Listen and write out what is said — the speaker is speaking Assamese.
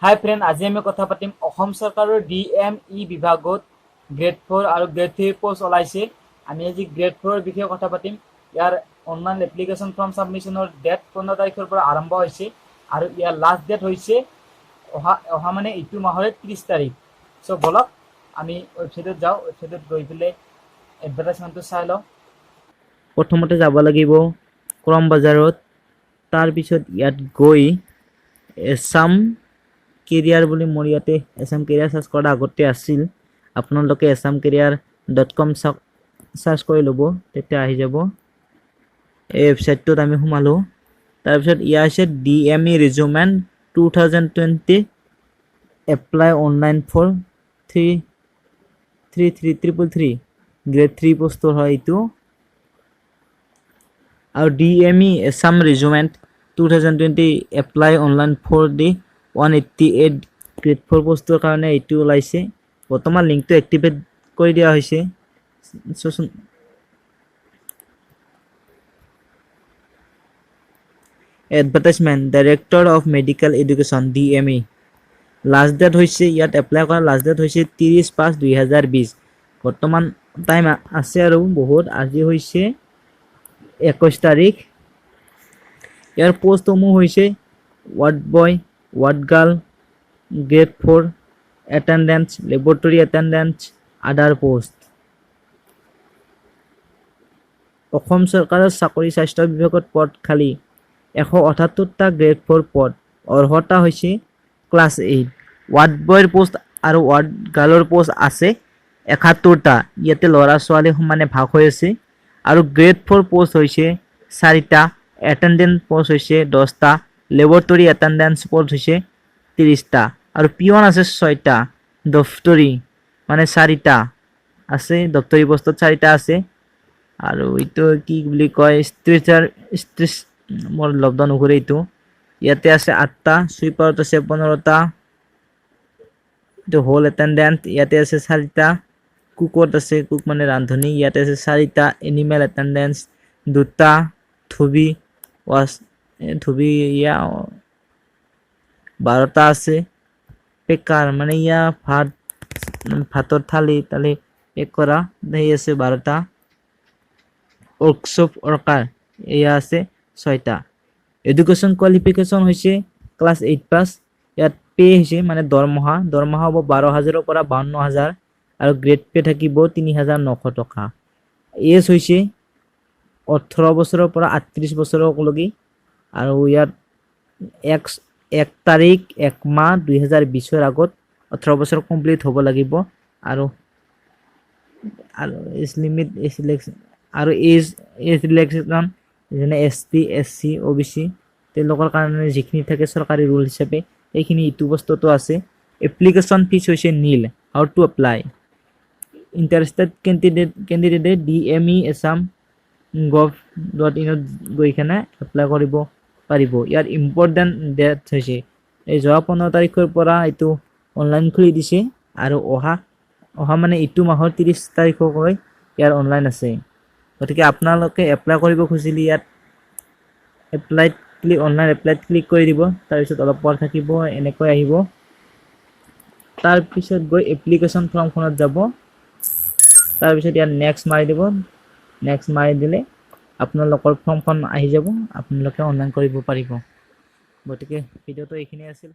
হাই ফ্ৰেণ্ড, আজি আমি কথা পাতিম অসম চৰকাৰৰ DME বিভাগত গ্ৰেড 4 আৰু গ্ৰেড 3 পোষ্ট ওলাইছে। আমি আজি গ্ৰেড 4 ৰ বিষয়ে কথা পাতিম। ইয়াৰ অনলাইন এপ্লিকেশ্যন ফৰ্ম সাবমিশনৰ ডেট 15 তাৰিখৰ পৰা আৰম্ভ হৈছে আৰু ইয়াৰ লাষ্ট ডেট হৈছে অহা মানে ইটো মাহৰ 30 তাৰিখ। সো বলক আমি ৱেবসাইটত যাওঁ। ৱেবসাইটত গৈ পেলাই এডভাৰটাইজমেণ্টটো চাই লওঁ। প্ৰথমতে যাব লাগিব ক্ৰম বজাৰত, তাৰপিছত ইয়াত গৈ এছাম কেৰিয়াৰ বুলি মোৰ ইয়াতে এছাম কেৰিয়াৰ সাৰ্চ কৰাৰ আগতে আছিল। আপোনালোকে assamcareer.com সাৰ্চ কৰি ল'ব, তেতিয়া আহি যাব। এই ৱেবছাইটটোত আমি সোমালো। তাৰপিছত ইয়াৰ আছে DME recruitment 2020 apply online for 33333 grade 3 পোষ্টৰ হয় এইটো। আৰু DME Assam recruitment 2020 apply online for the 188 grade 4 পোষ্টৰ কাৰণে এইটো ওলাইছে। বৰ্তমান লিংকটো এক্টিভেট কৰি দিয়া হৈছে। Advertisement director of medical education DME। Last date হৈছে ইয়াত এপ্লাই কৰা লাষ্ট ডেট হৈছে 30/5/2020। বৰ্তমান টাইম আছে আৰু বহুত। আজি হৈছে 21 তাৰিখ। ইয়াৰ পোষ্টসমূহ হৈছে ward boy, ward girl, grade 4 attendance, laboratory attendance, আদাৰ পোষ্ট। অসম চৰকাৰৰ চাকৰি স্বাস্থ্য বিভাগত পদ খালী 178টা গ্ৰেড 4 পদ। অৰ্হতা হৈছে ক্লাছ 8। ৱাৰ্ড বয়ৰ পোষ্ট আৰু ৱাৰ্ড গাৰ্লৰ পোষ্ট আছে 71টা। ইয়াতে ল'ৰা ছোৱালী সমানে ভাগ হৈ আছে। আৰু গ্ৰেড 4 পোষ্ট হৈছে 4টা, এটেণ্ডেন্স পোষ্ট হৈছে 10টা, লেবৰেটৰী এটেণ্ডেন্স পোষ্ট হৈছে 30টা, আৰু পিয়ন আছে 6টা, দফতৰী মানে 4টা আছে, দফতৰী পোষ্টত 4টা আছে। আৰু এইটো কি বুলি কয় ষ্ট্ৰেচাৰ মোৰ লব্ধ নকৰে এইটো। ইয়াতে আছে 8টা, সুইপাৰত আছে 15টা, এইটো হোল এটেণ্ডেন্ট। ইয়াতে আছে 4টা, কুকত আছে, কুক মানে ৰান্ধনী, ইয়াতে আছে 4টা, এনিমেল এটেণ্ডেন্স 2টা, ধুবি ইয়া 12টা আছে, পেকাৰ মানে ইয়া ভাতৰ থালি পেক কৰা সেই আছে 12টা, ৱৰ্কশ্বপ ৱৰ্কাৰ এয়া আছে 6টা। এডুকেশ্যন কোৱালিফিকেশ্যন হৈছে ক্লাছ 8 পাছ। ইয়াত পে হৈছে মানে দৰমহা হ'ব 12,000ৰ পৰা 52,000 আৰু গ্ৰেড পে থাকিব 3,900 টকা। এজ হৈছে 18 বছৰৰ পৰা 38 বছৰলৈকে। আৰু ইয়াত 1 তাৰিখ 1 মাহ 2020ৰ আগত 18 বছৰ কমপ্লিট হ'ব লাগিব। আৰু এজ লিমিট আৰু এজ ৰিলেক্সেশ্যন যেনে ST SC OBC তেওঁলোকৰ কাৰণে যিখিনি থাকে চৰকাৰী ৰুল হিচাপে এইখিনি ইটো বস্তুটো আছে। এপ্লিকেশ্যন ফিজ হৈছে nil. How to apply? Interested কেণ্ডিডেটে DME assam.gov.in গৈ কিনে এপ্লাই কৰিব পাৰিব। ইয়াৰ ইম্পৰ্টেণ্ট ডেট হৈছে এই যোৱা 15 তাৰিখৰ পৰা এইটো অনলাইন খুলি দিছে আৰু অহা মানে ইটো মাহৰ 30 তাৰিখলৈ ইয়াৰ অনলাইন আছে। গতিকে আপোনালোকে এপ্লাই কৰিব খুজিলে ইয়াত অনলাইন এপ্লাইত ক্লিক কৰি দিব। তাৰপিছত অলপ পৰ থাকিব, এনেকৈ আহিব। তাৰপিছত গৈ এপ্লিকেশ্যন ফৰ্মখনত যাব। তাৰপিছত ইয়াত নেক্সট মাৰি দিব। নেক্সট মাৰি দিলে আপোনালোকৰ ফৰ্মখন আহি যাব, আপোনালোকে অনলাইন কৰিব পাৰিব। গতিকে ভিডিঅ'টো এইখিনিয়ে আছিল।